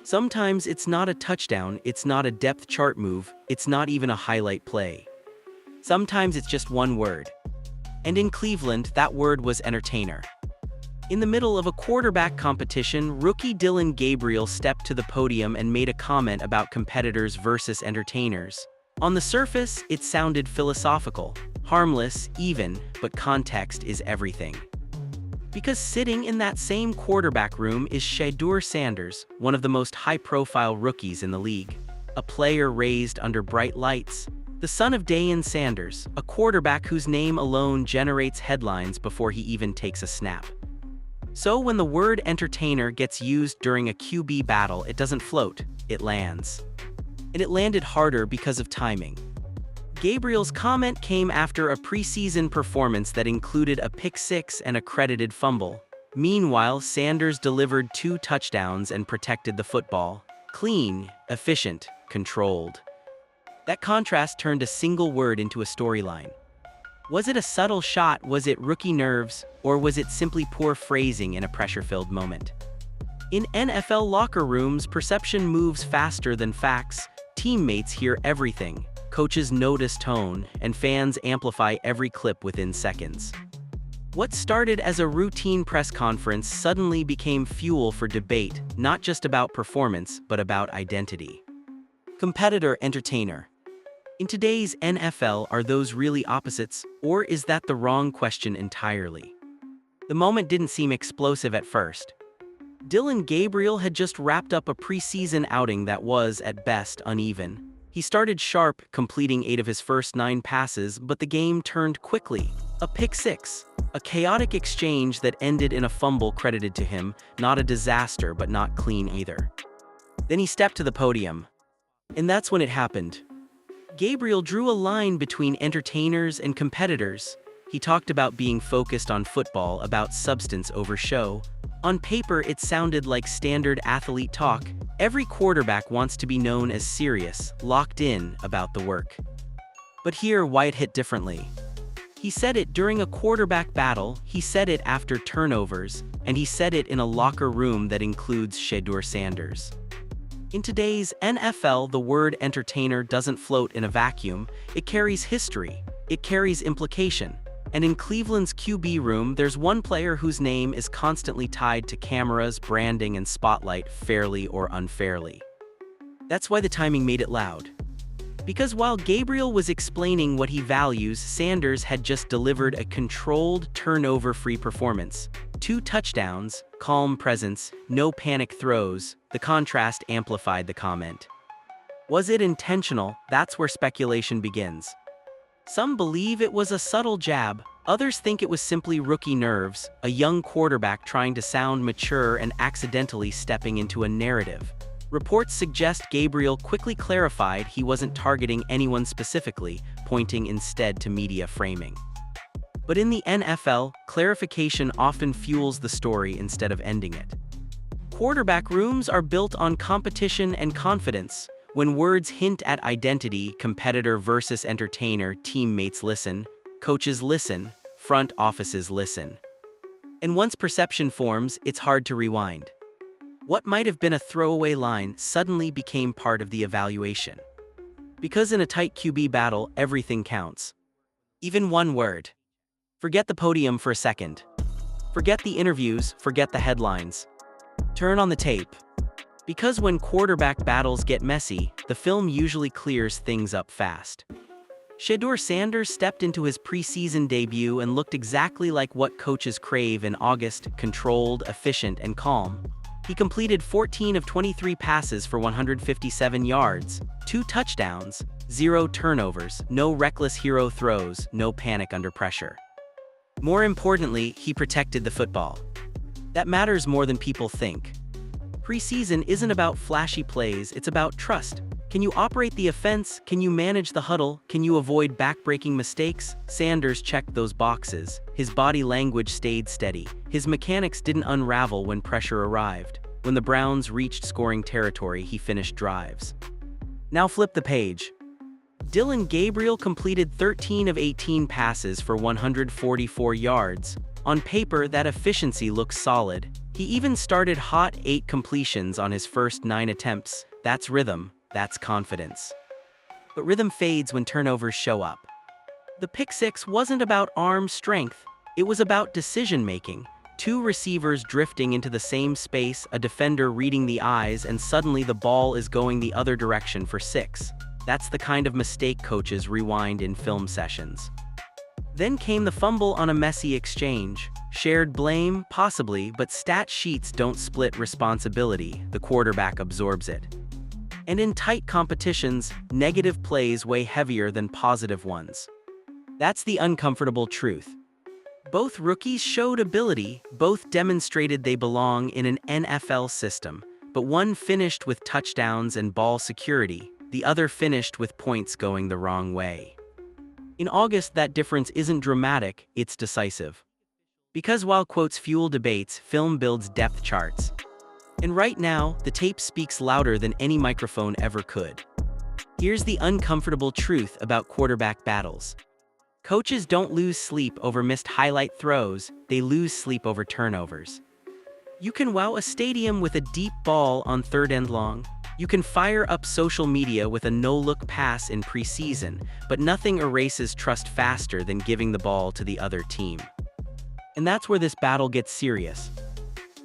Sometimes it's not a touchdown, it's not a depth chart move, it's not even a highlight play. Sometimes it's just one word. And in Cleveland, that word was entertainer. In the middle of a quarterback competition, rookie Dillon Gabriel stepped to the podium and made a comment about competitors versus entertainers. On the surface, it sounded philosophical, harmless, even, but context is everything. Because sitting in that same quarterback room is Shedeur Sanders, one of the most high-profile rookies in the league. A player raised under bright lights. The son of Dillon Sanders, a quarterback whose name alone generates headlines before he even takes a snap. So when the word entertainer gets used during a QB battle, it doesn't float, it lands. And it landed harder because of timing. Gabriel's comment came after a preseason performance that included a pick-6 and a credited fumble. Meanwhile, Sanders delivered 2 touchdowns and protected the football. Clean, efficient, controlled. That contrast turned a single word into a storyline. Was it a subtle shot, was it rookie nerves, or was it simply poor phrasing in a pressure-filled moment? In NFL locker rooms, perception moves faster than facts. Teammates hear everything, coaches notice tone, and fans amplify every clip within seconds. What started as a routine press conference suddenly became fuel for debate, not just about performance, but about identity. Competitor-entertainer. In today's NFL, are those really opposites, or is that the wrong question entirely? The moment didn't seem explosive at first. Dillon Gabriel had just wrapped up a preseason outing that was, at best, uneven. He started sharp, completing 8 of his first 9 passes, but the game turned quickly. A pick-6, a chaotic exchange that ended in a fumble credited to him, not a disaster but not clean either. Then he stepped to the podium. And that's when it happened. Gabriel drew a line between entertainers and competitors. He talked about being focused on football, about substance over show. On paper, it sounded like standard athlete talk. Every quarterback wants to be known as serious, locked in about the work. But here, why it hit differently. He said it during a quarterback battle, he said it after turnovers, and he said it in a locker room that includes Shedeur Sanders. In today's NFL, the word entertainer doesn't float in a vacuum. It carries history. It carries implication. And in Cleveland's QB room, there's one player whose name is constantly tied to cameras, branding, and spotlight, fairly or unfairly. That's why the timing made it loud. Because while Gabriel was explaining what he values, Sanders had just delivered a controlled, turnover-free performance. 2 touchdowns, calm presence, no panic throws. The contrast amplified the comment. Was it intentional? That's where speculation begins. Some believe it was a subtle jab, others think it was simply rookie nerves, a young quarterback trying to sound mature and accidentally stepping into a narrative. Reports suggest Gabriel quickly clarified he wasn't targeting anyone specifically, pointing instead to media framing. But in the NFL, clarification often fuels the story instead of ending it. Quarterback rooms are built on competition and confidence. When words hint at identity, competitor versus entertainer, teammates listen, coaches listen, front offices listen. And once perception forms, it's hard to rewind. What might have been a throwaway line suddenly became part of the evaluation. Because in a tight QB battle, everything counts. Even one word. Forget the podium for a second. Forget the interviews, forget the headlines. Turn on the tape. Because when quarterback battles get messy, the film usually clears things up fast. Shedeur Sanders stepped into his preseason debut and looked exactly like what coaches crave in August: controlled, efficient, and calm. He completed 14 of 23 passes for 157 yards, 2 touchdowns, 0 turnovers, no reckless hero throws, no panic under pressure. More importantly, he protected the football. That matters more than people think. Preseason isn't about flashy plays, it's about trust. Can you operate the offense? Can you manage the huddle? Can you avoid backbreaking mistakes? Sanders checked those boxes. His body language stayed steady. His mechanics didn't unravel when pressure arrived. When the Browns reached scoring territory, he finished drives. Now flip the page. Dillon Gabriel completed 13 of 18 passes for 144 yards. On paper, that efficiency looks solid. He even started hot 8 completions on his first 9 attempts. That's rhythm, that's confidence. But rhythm fades when turnovers show up. The pick six wasn't about arm strength, it was about decision-making. 2 receivers drifting into the same space, a defender reading the eyes, and suddenly the ball is going the other direction for 6. That's the kind of mistake coaches rewind in film sessions. Then came the fumble on a messy exchange. Shared blame, possibly, but stat sheets don't split responsibility, the quarterback absorbs it. And in tight competitions, negative plays weigh heavier than positive ones. That's the uncomfortable truth. Both rookies showed ability, both demonstrated they belong in an NFL system, but one finished with touchdowns and ball security, the other finished with points going the wrong way. In August, that difference isn't dramatic, it's decisive. Because while quotes fuel debates, film builds depth charts. And right now, the tape speaks louder than any microphone ever could. Here's the uncomfortable truth about quarterback battles. Coaches don't lose sleep over missed highlight throws, they lose sleep over turnovers. You can wow a stadium with a deep ball on 3rd and long. You can fire up social media with a no-look pass in preseason, but nothing erases trust faster than giving the ball to the other team. And that's where this battle gets serious.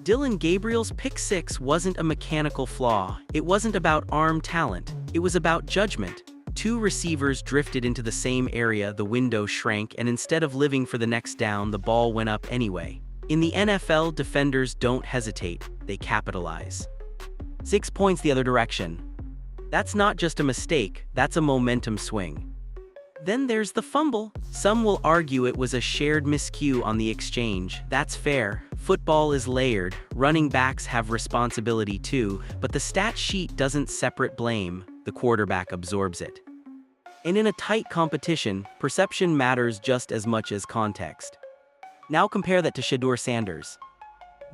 Dillon Gabriel's pick six wasn't a mechanical flaw, it wasn't about arm talent, it was about judgment. 2 receivers drifted into the same area, the window shrank, and instead of living for the next down, the ball went up anyway. In the NFL, defenders don't hesitate, they capitalize. 6 points the other direction. That's not just a mistake, that's a momentum swing. Then there's the fumble. Some will argue it was a shared miscue on the exchange. That's fair. Football is layered, running backs have responsibility too, but the stat sheet doesn't separate blame, the quarterback absorbs it. And in a tight competition, perception matters just as much as context. Now compare that to Shedeur Sanders.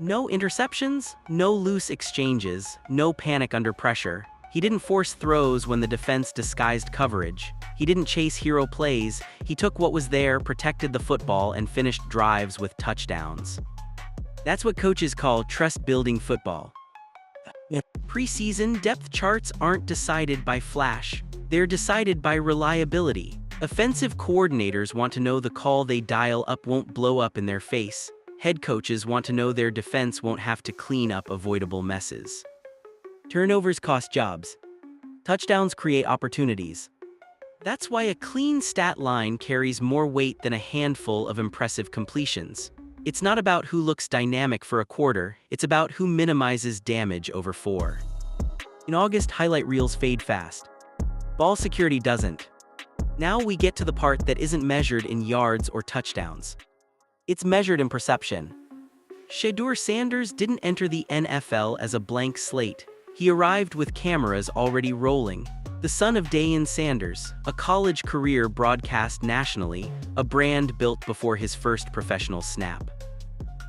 No interceptions, no loose exchanges, no panic under pressure. He didn't force throws when the defense disguised coverage. He didn't chase hero plays. He took what was there, protected the football, and finished drives with touchdowns. That's what coaches call trust-building football. Preseason depth charts aren't decided by flash. They're decided by reliability. Offensive coordinators want to know the call they dial up won't blow up in their face. Head coaches want to know their defense won't have to clean up avoidable messes. Turnovers cost jobs. Touchdowns create opportunities. That's why a clean stat line carries more weight than a handful of impressive completions. It's not about who looks dynamic for a quarter, it's about who minimizes damage over 4. In August, highlight reels fade fast. Ball security doesn't. Now we get to the part that isn't measured in yards or touchdowns. It's measured in perception. Shedeur Sanders didn't enter the NFL as a blank slate. He arrived with cameras already rolling. The son of Dillon Sanders, a college career broadcast nationally, a brand built before his first professional snap.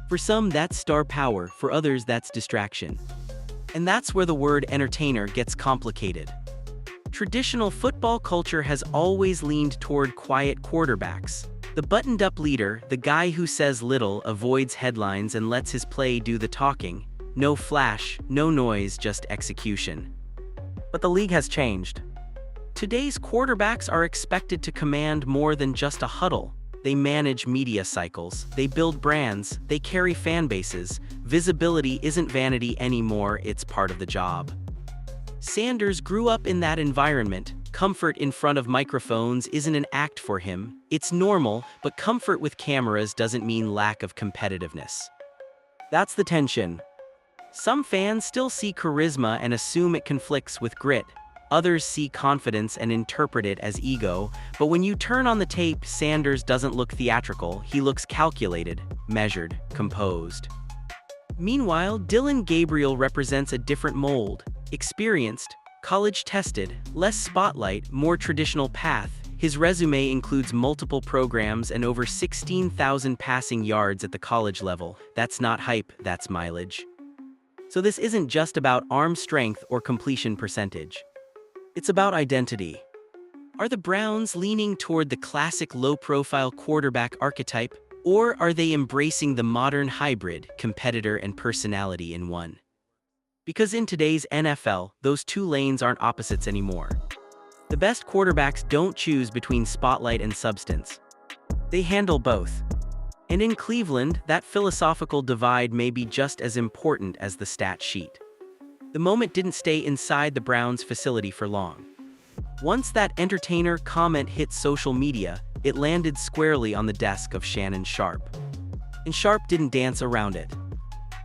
For some, that's star power, for others, that's distraction. And that's where the word entertainer gets complicated. Traditional football culture has always leaned toward quiet quarterbacks. The buttoned-up leader, the guy who says little, avoids headlines, and lets his play do the talking. No flash, no noise, just execution. But the league has changed. Today's quarterbacks are expected to command more than just a huddle. They manage media cycles, they build brands, they carry fan bases. Visibility isn't vanity anymore, it's part of the job. Sanders grew up in that environment. Comfort in front of microphones isn't an act for him. It's normal, but comfort with cameras doesn't mean lack of competitiveness. That's the tension. Some fans still see charisma and assume it conflicts with grit. Others see confidence and interpret it as ego. But when you turn on the tape, Sanders doesn't look theatrical. He looks calculated, measured, composed. Meanwhile, Dillon Gabriel represents a different mold. Experienced, college-tested, less spotlight, more traditional path. His resume includes multiple programs and over 16,000 passing yards at the college level. That's not hype, that's mileage. So this isn't just about arm strength or completion percentage. It's about identity. Are the Browns leaning toward the classic low-profile quarterback archetype, Or are they embracing the modern hybrid, competitor and personality in one? Because in today's NFL, those two lanes aren't opposites anymore. The best quarterbacks don't choose between spotlight and substance. They handle both. And in Cleveland, that philosophical divide may be just as important as the stat sheet. The moment didn't stay inside the Browns' facility for long. Once that entertainer comment hit social media, it landed squarely on the desk of Shannon Sharpe. And Sharpe didn't dance around it.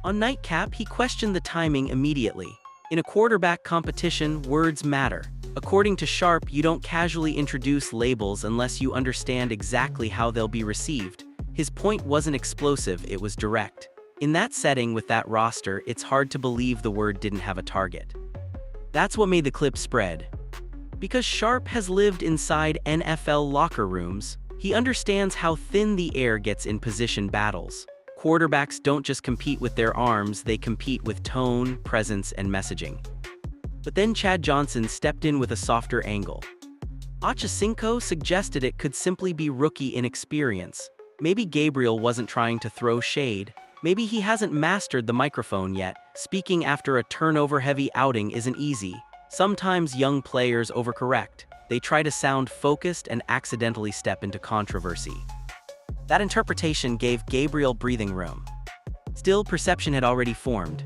On Nightcap, he questioned the timing immediately. In a quarterback competition, words matter. According to Sharpe, you don't casually introduce labels unless you understand exactly how they'll be received. His point wasn't explosive, it was direct. In that setting with that roster, it's hard to believe the word didn't have a target. That's what made the clip spread. Because Sharpe has lived inside NFL locker rooms, he understands how thin the air gets in position battles. Quarterbacks don't just compete with their arms, they compete with tone, presence, and messaging. But then Chad Johnson stepped in with a softer angle. Ochocinco suggested it could simply be rookie inexperience. Maybe Gabriel wasn't trying to throw shade. Maybe he hasn't mastered the microphone yet. Speaking after a turnover-heavy outing isn't easy. Sometimes young players overcorrect. They try to sound focused and accidentally step into controversy. That interpretation gave Gabriel breathing room. Still, perception had already formed.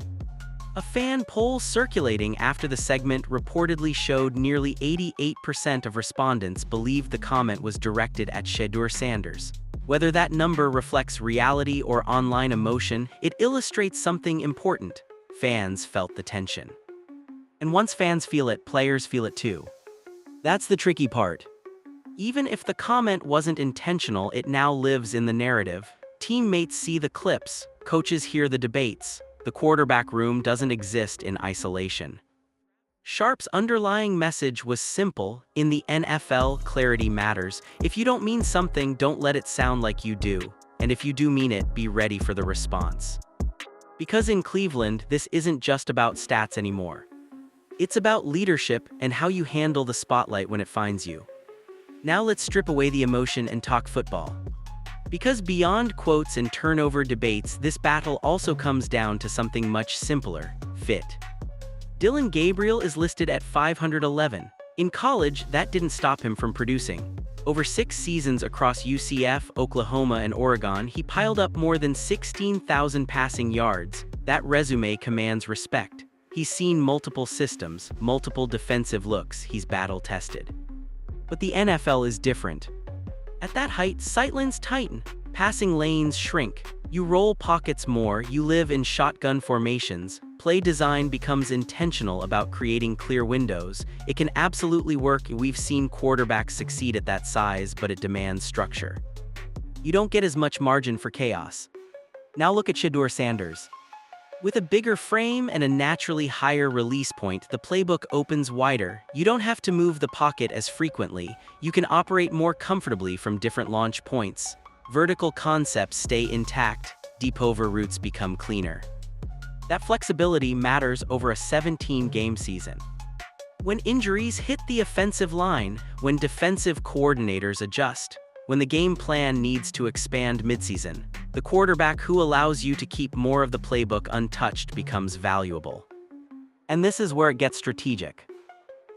A fan poll circulating after the segment reportedly showed nearly 88% of respondents believed the comment was directed at Shedeur Sanders. Whether that number reflects reality or online emotion, it illustrates something important. Fans felt the tension. And once fans feel it, players feel it too. That's the tricky part. Even if the comment wasn't intentional, it now lives in the narrative. Teammates see the clips, coaches hear the debates. The quarterback room doesn't exist in isolation. Sharpe's underlying message was simple: in the NFL, clarity matters. If you don't mean something, don't let it sound like you do. And if you do mean it, be ready for the response. Because in Cleveland, this isn't just about stats anymore. It's about leadership and how you handle the spotlight when it finds you. Now let's strip away the emotion and talk football. Because beyond quotes and turnover debates, this battle also comes down to something much simpler: fit. Dillon Gabriel is listed at 511. In college, that didn't stop him from producing. Over 6 seasons across UCF, Oklahoma, and Oregon, he piled up more than 16,000 passing yards. That resume commands respect. He's seen multiple systems, multiple defensive looks, he's battle-tested. But the NFL is different. At that height, sightlines tighten, passing lanes shrink. You roll pockets more, you live in shotgun formations. Play design becomes intentional about creating clear windows. It can absolutely work. We've seen quarterbacks succeed at that size, but it demands structure. You don't get as much margin for chaos. Now look at Shedeur Sanders. With a bigger frame and a naturally higher release point, the playbook opens wider. You don't have to move the pocket as frequently. You can operate more comfortably from different launch points. Vertical concepts stay intact. Deep over routes become cleaner. That flexibility matters over a 17-game season. When injuries hit the offensive line, when defensive coordinators adjust, when the game plan needs to expand midseason, the quarterback who allows you to keep more of the playbook untouched becomes valuable. And this is where it gets strategic.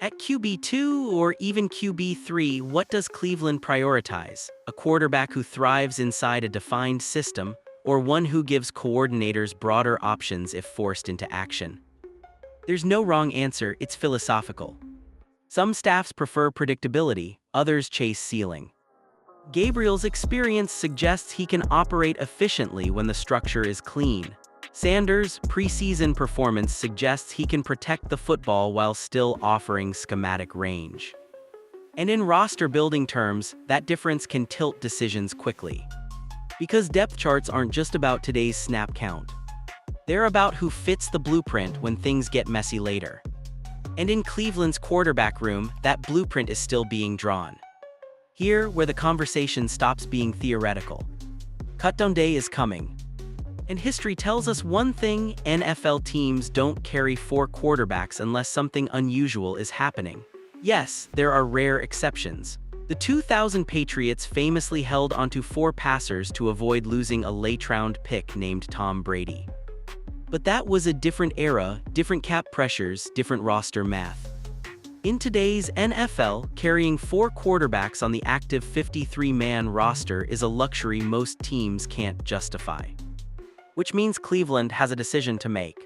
At QB2 or even QB3, what does Cleveland prioritize? A quarterback who thrives inside a defined system, or one who gives coordinators broader options if forced into action? There's no wrong answer, it's philosophical. Some staffs prefer predictability, others chase ceiling. Gabriel's experience suggests he can operate efficiently when the structure is clean. Sanders' preseason performance suggests he can protect the football while still offering schematic range. And in roster-building terms, that difference can tilt decisions quickly. Because depth charts aren't just about today's snap count. They're about who fits the blueprint when things get messy later. And in Cleveland's quarterback room, that blueprint is still being drawn. Here, where the conversation stops being theoretical. Cutdown day is coming. And history tells us one thing: NFL teams don't carry 4 quarterbacks unless something unusual is happening. Yes, there are rare exceptions. The 2000 Patriots famously held onto 4 passers to avoid losing a late-round pick named Tom Brady. But that was a different era, different cap pressures, different roster math. In today's NFL, carrying 4 quarterbacks on the active 53-man roster is a luxury most teams can't justify. Which means Cleveland has a decision to make.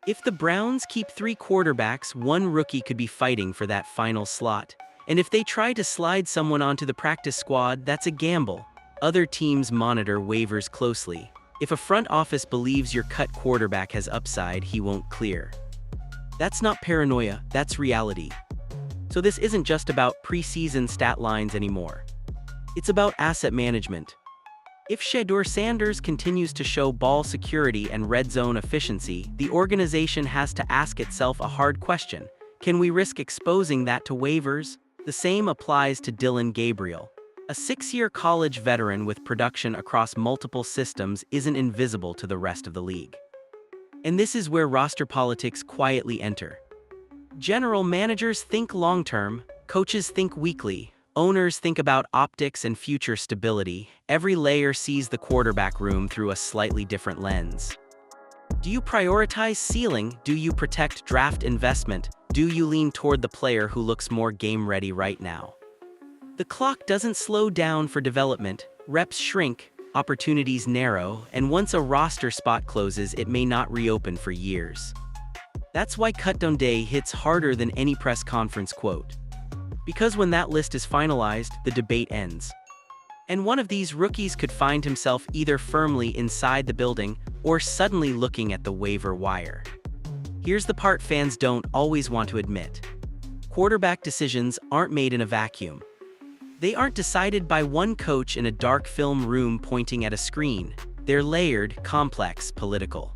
If the Browns keep 3 quarterbacks, 1 rookie could be fighting for that final slot. And if they try to slide someone onto the practice squad, that's a gamble. Other teams monitor waivers closely. If a front office believes your cut quarterback has upside, he won't clear. That's not paranoia, that's reality. So this isn't just about preseason stat lines anymore. It's about asset management. If Shedeur Sanders continues to show ball security and red zone efficiency, the organization has to ask itself a hard question. Can we risk exposing that to waivers? The same applies to Dillon Gabriel. A 6-year college veteran with production across multiple systems isn't invisible to the rest of the league. And this is where roster politics quietly enter. General managers think long-term, coaches think weekly, owners think about optics and future stability. Every layer sees the quarterback room through a slightly different lens. Do you prioritize ceiling? Do you protect draft investment? Do you lean toward the player who looks more game-ready right now? The clock doesn't slow down for development, reps shrink, opportunities narrow, and once a roster spot closes, it may not reopen for years. That's why cutdown day hits harder than any press conference quote. Because when that list is finalized, the debate ends. And one of these rookies could find himself either firmly inside the building or suddenly looking at the waiver wire. Here's the part fans don't always want to admit. Quarterback decisions aren't made in a vacuum. They aren't decided by one coach in a dark film room pointing at a screen. They're layered, complex, political.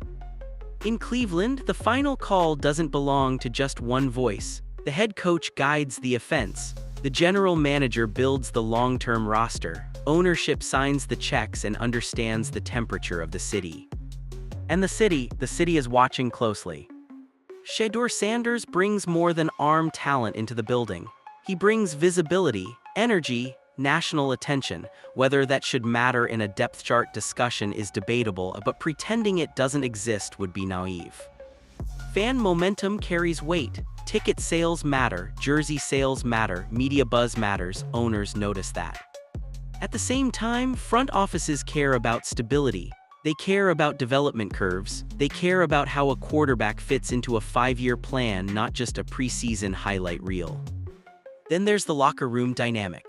In Cleveland, the final call doesn't belong to just one voice. The head coach guides the offense. The general manager builds the long-term roster. Ownership signs the checks and understands the temperature of the city. And the city is watching closely. Shedeur Sanders brings more than arm talent into the building. He brings visibility, energy, national attention. Whether that should matter in a depth chart discussion is debatable, but pretending it doesn't exist would be naive. Fan momentum carries weight. Ticket sales matter, jersey sales matter, media buzz matters, owners notice that. At the same time, front offices care about stability. They care about development curves. They care about how a quarterback fits into a 5-year plan, not just a preseason highlight reel. Then there's the locker room dynamic.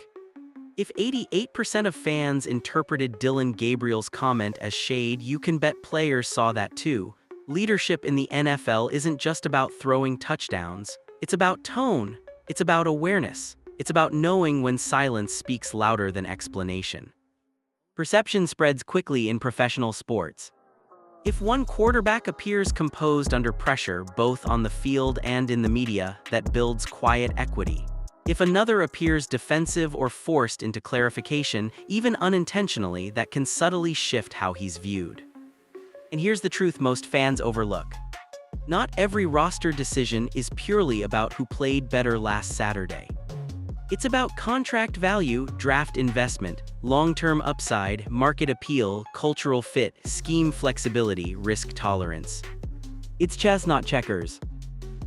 If 88% of fans interpreted Dillon Gabriel's comment as shade, you can bet players saw that too. Leadership in the NFL isn't just about throwing touchdowns. It's about tone. It's about awareness. It's about knowing when silence speaks louder than explanation. Perception spreads quickly in professional sports. If one quarterback appears composed under pressure, both on the field and in the media, that builds quiet equity. If another appears defensive or forced into clarification, even unintentionally, that can subtly shift how he's viewed. And here's the truth most fans overlook. Not every roster decision is purely about who played better last Saturday. It's about contract value, draft investment, long-term upside, market appeal, cultural fit, scheme flexibility, risk tolerance. It's chess, not checkers.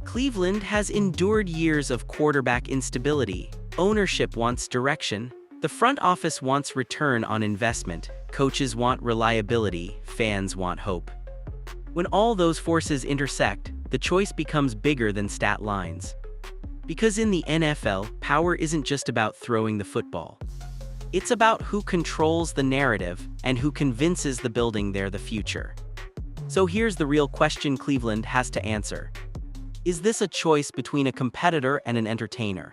Cleveland has endured years of quarterback instability. Ownership wants direction. The front office wants return on investment. Coaches want reliability. Fans want hope. When all those forces intersect, the choice becomes bigger than stat lines. Because in the NFL, power isn't just about throwing the football. It's about who controls the narrative and who convinces the building they're the future. So here's the real question Cleveland has to answer. Is this a choice between a competitor and an entertainer?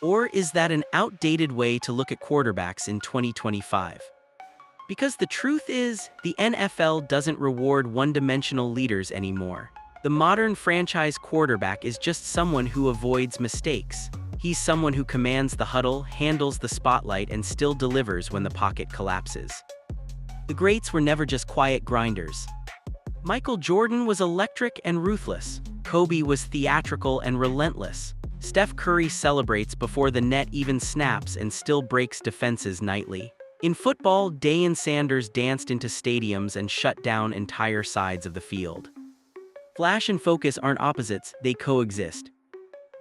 Or is that an outdated way to look at quarterbacks in 2025? Because the truth is, the NFL doesn't reward one-dimensional leaders anymore. The modern franchise quarterback is just someone who avoids mistakes. He's someone who commands the huddle, handles the spotlight, and still delivers when the pocket collapses. The greats were never just quiet grinders. Michael Jordan was electric and ruthless. Kobe was theatrical and relentless. Steph Curry celebrates before the net even snaps and still breaks defenses nightly. In football, Dillon Sanders danced into stadiums and shut down entire sides of the field. Flash and focus aren't opposites, they coexist.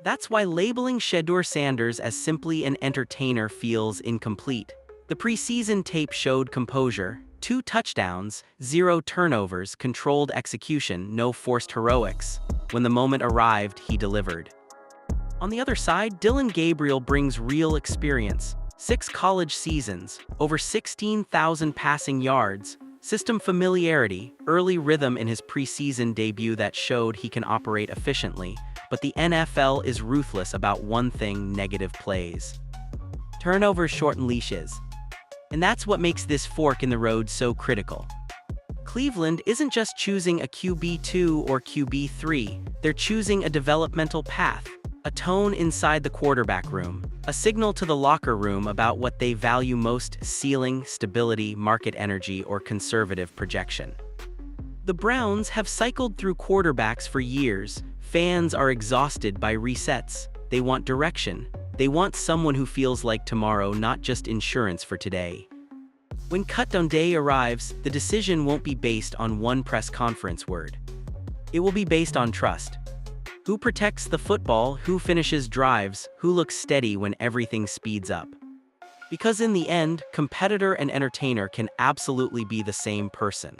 That's why labeling Shedeur Sanders as simply an entertainer feels incomplete. The preseason tape showed composure, 2 touchdowns, 0 turnovers, controlled execution, no forced heroics. When the moment arrived, he delivered. On the other side, Dillon Gabriel brings real experience. 6 college seasons, over 16,000 passing yards, system familiarity, early rhythm in his preseason debut that showed he can operate efficiently. But the NFL is ruthless about one thing: negative plays. Turnovers shorten leashes. And that's what makes this fork in the road so critical. Cleveland isn't just choosing a QB2 or QB3, they're choosing a developmental path, a tone inside the quarterback room, a signal to the locker room about what they value most: ceiling, stability, market energy, or conservative projection. The Browns have cycled through quarterbacks for years. Fans are exhausted by resets. They want direction. They want someone who feels like tomorrow, not just insurance for today. When cut-down day arrives, the decision won't be based on one press conference word. It will be based on trust. Who protects the football? Who finishes drives? Who looks steady when everything speeds up? Because in the end, competitor and entertainer can absolutely be the same person.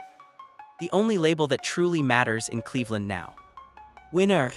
The only label that truly matters in Cleveland now. Winner.